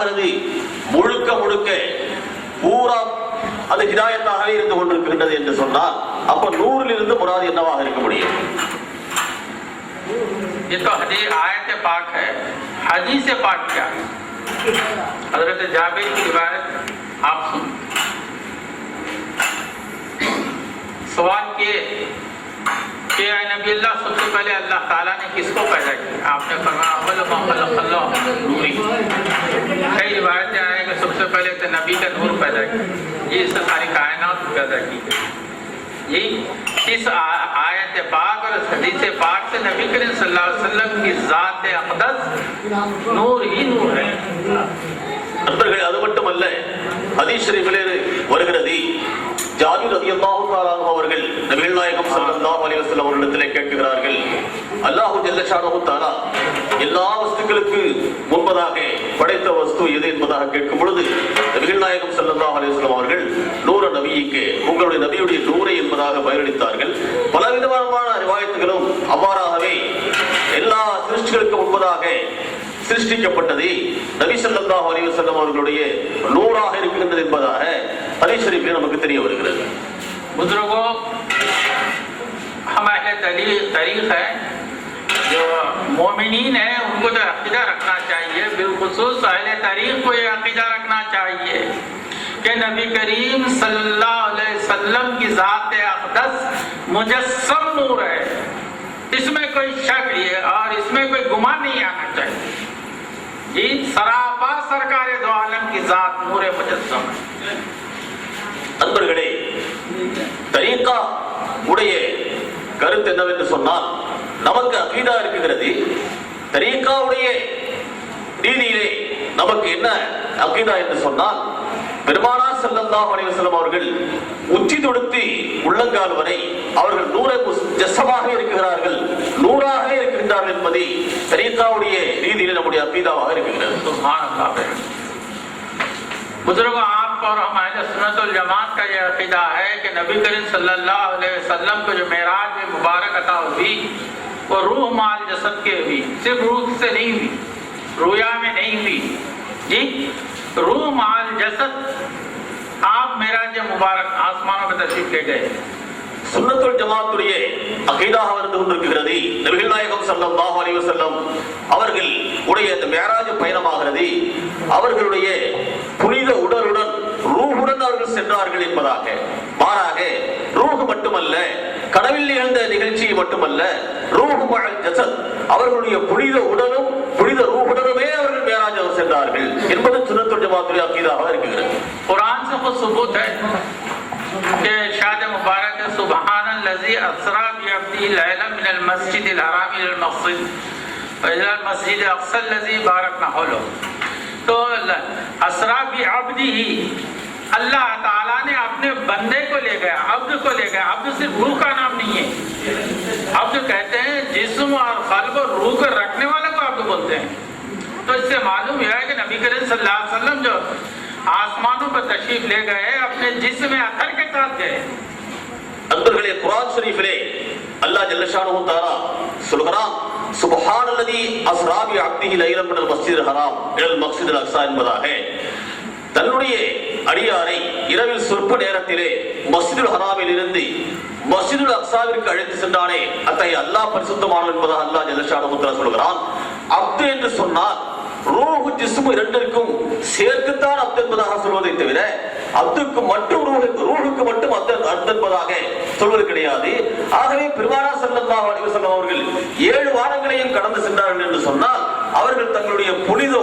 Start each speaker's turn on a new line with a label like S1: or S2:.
S1: ஆகிறது முழுக்க முழுக்க பூரா அது ஹிதாயத்தாகவே இருந்து கொண்டிருக்கின்றது என்று சொன்னால் அப்ப 100 இருந்து முராது என்னவாக இருக்க முடியும்?
S2: ये तो आयत पाक है, हदीस पाक क्या है? हजरत जाबिर की रिवायत आप सुन। सवाल किए कि नबी अल्लाह सबसे पहले अल्लाह ताला ने किसको पैदा किया? आपने फरमाया नूरी। कई रिवायतें आए कि सबसे पहले तो नबी का नूर पैदा किया, ये सारी कायनात पैदा की गई। ये इस आयत पाक और हदीस पाक से नबी करीम सल्लल्लाहु अलैहि वसल्लम की ज़ात अक़दस नूर ही नूर है।
S1: நண்பர்களே, அது மட்டுமல்ல, ஹதீஸ் ஷரீஃபிலே வருகிறது, ஜாபிர் ரலியல்லாஹு தஆலா அன்ஹு அவர்கள் நபிகள் நாயகம் ஸல்லல்லாஹு அலைஹி வஸல்லம் அவர்களிடத்திலே கேட்கிறார்கள், அல்லாஹ் ஜல்ல ஷானஹு தஆலா எல்லா வஸ்துக்களுக்கு முன்பதாக படைத்த வஸ்து எது என்பதாக கேட்கும் பொழுது நபிகள் நாயகம் ஸல்லல்லாஹு அலைஹி வஸல்லம் அவர்கள் நூற நபியிக்கு உங்களுடைய நபியுடைய நூரை என்பதாக பெயரளித்தார்கள். பலவிதமான ரிவாயத்துகளும் அவ்வாறாகவே எல்லா சிருஷ்டிகளுக்கு முன்பதாக சிருஷ்டிக்கப்பட்டது நபி ஸல்லல்லாஹு அலைஹி வஸல்லம் அவர்களுடைய நூறாக இருக்கின்றது என்பதாக ஹதீஸ் ஷரீஃபில் நமக்கு தெரிய வருகிறது.
S2: बुजुर्गों, हम अहले तरीक़ है, जो मोमिनीन है उनको तो अक़ीदा रखना चाहिए, बिलखुसूस अहले तरीक़ को ये अक़ीदा रखना चाहिए कि नबी करीम सल्लल्लाहु अलैहि वसल्लम की ज़ात अक़दस मुजस्सम नूर है, इसमें कोई शक है और इसमें कोई गुमान नहीं आना चाहिए। ये सरापा सरकार दो आलम की ज़ात नूर मुजस्सम है।
S1: நண்பர்களே, தரீகா உடைய கருத்து என்னவென்று சொன்னால், நமக்கு அகீதா இருக்குகிறது. தரீகாவுடைய ரீதியிலே நமக்கு என்ன அகீதா என்று சொன்னால், பெருமானார் ஸல்லல்லாஹு அலைஹி வஸல்லம் அவர்கள் உச்சி தொடுத்து உள்ளங்கால் வரை அவர்கள் நூறை ஜஸ்ஸமாக இருக்கிறார்கள், நூறாகவே இருக்கின்றார்கள் என்பதை தரீகாவுடைய ரீதியிலே நம்முடைய அகீதாவாக இருக்கிறது.
S2: सुभानअल्लाह। बुजुर्गों, आप और हमारे सुन्नत वल जमात का यह अक़ीदा है कि नबी करीम सल्लल्लाहु अलैहि वसल्लम को जो मेराज में मुबारक अता हुई वो रूह माल जसद के हुई, सिर्फ रूह से नहीं हुई, रोया में नहीं हुई जी, रूह माल जसद आप मेराज मुबारक आसमानों पर तशरीफ ले गए।
S1: சுன்னத்துல் ஜமாத்துடைய அகீதாக வந்து கொண்டிருக்கிறது. நபிகள் நாயகம் ஸல்லல்லாஹு அலைஹி வஸல்லம் அவர்கள் உடைய இந்த மிஅராஜ் பயணமாகிறது அவர்களுடைய புனித உடலுடன் ரூஹுடன் அவர்கள் சென்றார்கள் என்பதாக. மாறாக ரூஹ் மட்டுமல்ல, கனவில் நிகழ்ந்த நிகழ்ச்சி மட்டுமல்ல, ரூஹ் மஅல் ஜஸத் அவர்களுடைய புனித உடலும் புனித ரூஹுடனுமே அவர்கள் மிஅராஜ் சென்றார்கள் என்பது சுன்னத்துல் ஜமாத்துடைய அகீதாக இருக்கிறது.
S2: कुरान से खुद सबूत है कि शाद मुबारक सुबहानल्लज़ी अस्रा बिअब्दिही लैलन मिनल मस्जिदिल हराम इलल मस्जिदिल अक़सा लज़ी बारकना हौलहु। तो अस्रा बिअब्दिही, अल्लाह ताला ने अपने बंदे को ले गया, अब्द को ले गया। अब्द सिर्फ रूह का नाम नहीं है, अब्द कहते हैं जिस्म और क़ल्ब और रूह को रखने वाले को अब्द बोलते हैं। तो इससे मालूम यह है कि नबी करीम सल्लल्लाहु अलैहि वसल्लम जो आसमानों पर तशरीफ ले गए अपने जिस्म में अतर के साथ गए।
S1: நண்பர்களே, குர்ஆன் ஷரீஃபிலே அல்லாஹ் ஜல்ல ஷானஹு தஆலா சொல்கிறான், சுப்ஹானல்லதி அஸ்ரா பி அப்திஹி லைலன் மினல் மஸ்ஜிதில் ஹராம் இலல் மஸ்ஜிதில் அக்ஸா என்பதாக தன்னுடைய அடியாரை இரவில் சொற்ப நேரத்திலே மஸ்ஜிதுல் ஹராமில் இருந்து மஸ்ஜிதுல் அக்ஸாவிற்கு அழைத்து சென்றானே, அத்தகைய அல்லாஹ் பரிசுத்தமானவன் என்பதாக அல்லாஹ் ஜல்ல ஷானஹு தஆலா சொல்கிறான். அப்து என்று சொன்னால் ரூஹ் ஜிஸ்மு இரண்டிற்கும் சேர்த்துத்தான் அப்து என்பதாக சொல்வதை தவிர அப்துக்கு மட்டும் ரூஹுக்கு மட்டும் அப்து என்பதாக சொல்வது கிடையாது. ஆகவே பெருமானார் ஸல்லல்லாஹு அலைஹி வஸல்லம் அவர்கள் 7 வாரங்களையும் கடந்து சென்றார்கள் என்று சொன்னால் அவர்கள் தங்களுடைய புனித